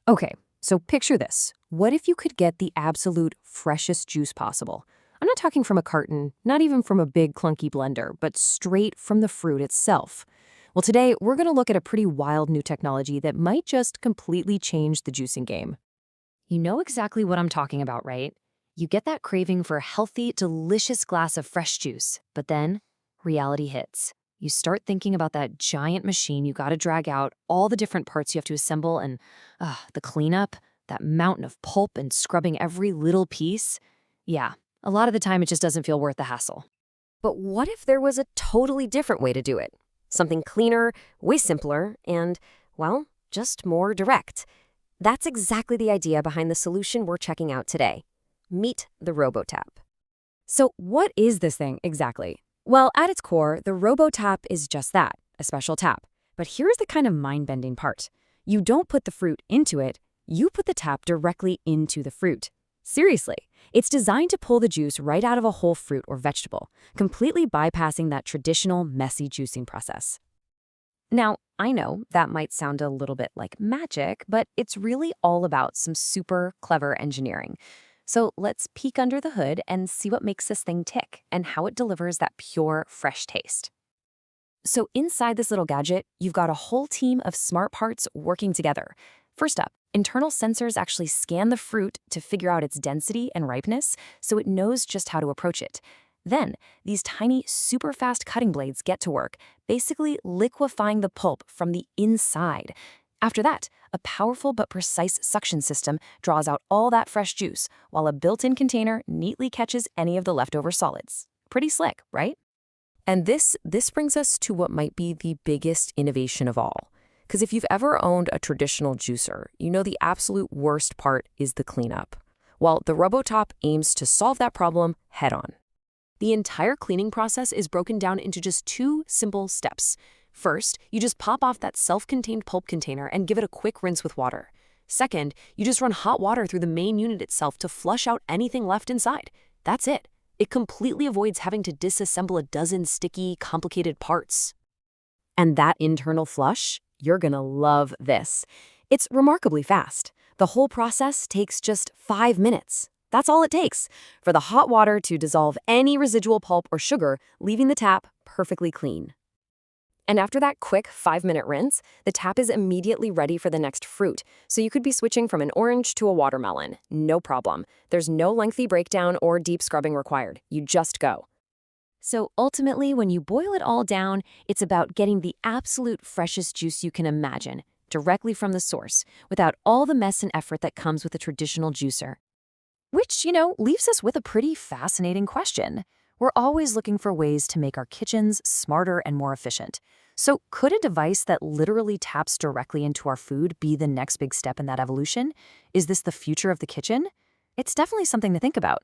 Okay, so picture this. What if you could get the absolute freshest juice possible? I'm not talking from a carton, not even from a big clunky blender, but straight from the fruit itself. Well, today we're going to look at a pretty wild new technology that might just completely change the juicing game. You know exactly what I'm talking about, right? You get that craving for a healthy, delicious glass of fresh juice, but then reality hits. You start thinking about that giant machine you gotta drag out, all the different parts you have to assemble, and the cleanup, that mountain of pulp and scrubbing every little piece. Yeah, a lot of the time it just doesn't feel worth the hassle. But what if there was a totally different way to do it? Something cleaner, way simpler, and, well, just more direct. That's exactly the idea behind the solution we're checking out today. Meet the RoboTap. So what is this thing exactly? Well, at its core, the RoboTap is just that, a special tap. But here's the kind of mind-bending part. You don't put the fruit into it, you put the tap directly into the fruit. Seriously, it's designed to pull the juice right out of a whole fruit or vegetable, completely bypassing that traditional messy juicing process. Now, I know that might sound a little bit like magic, but it's really all about some super clever engineering. So let's peek under the hood and see what makes this thing tick and how it delivers that pure, fresh taste. So inside this little gadget, you've got a whole team of smart parts working together. First up, internal sensors actually scan the fruit to figure out its density and ripeness, so it knows just how to approach it. Then, these tiny, super fast cutting blades get to work, basically liquefying the pulp from the inside. After that, a powerful but precise suction system draws out all that fresh juice, while a built-in container neatly catches any of the leftover solids. Pretty slick, right? And this brings us to what might be the biggest innovation of all. Because if you've ever owned a traditional juicer, you know the absolute worst part is the cleanup. Well, the RoboTop aims to solve that problem head-on. The entire cleaning process is broken down into just two simple steps. First, you just pop off that self-contained pulp container and give it a quick rinse with water. Second, you just run hot water through the main unit itself to flush out anything left inside. That's it. It completely avoids having to disassemble a dozen sticky, complicated parts. And that internal flush? You're gonna love this. It's remarkably fast. The whole process takes just 5 minutes. That's all it takes for the hot water to dissolve any residual pulp or sugar, leaving the tap perfectly clean. And after that quick 5-minute rinse, the tap is immediately ready for the next fruit, so you could be switching from an orange to a watermelon. No problem. There's no lengthy breakdown or deep scrubbing required. You just go. So ultimately, when you boil it all down, it's about getting the absolute freshest juice you can imagine, directly from the source, without all the mess and effort that comes with a traditional juicer. Which, leaves us with a pretty fascinating question. We're always looking for ways to make our kitchens smarter and more efficient. So could a device that literally taps directly into our food be the next big step in that evolution? Is this the future of the kitchen? It's definitely something to think about.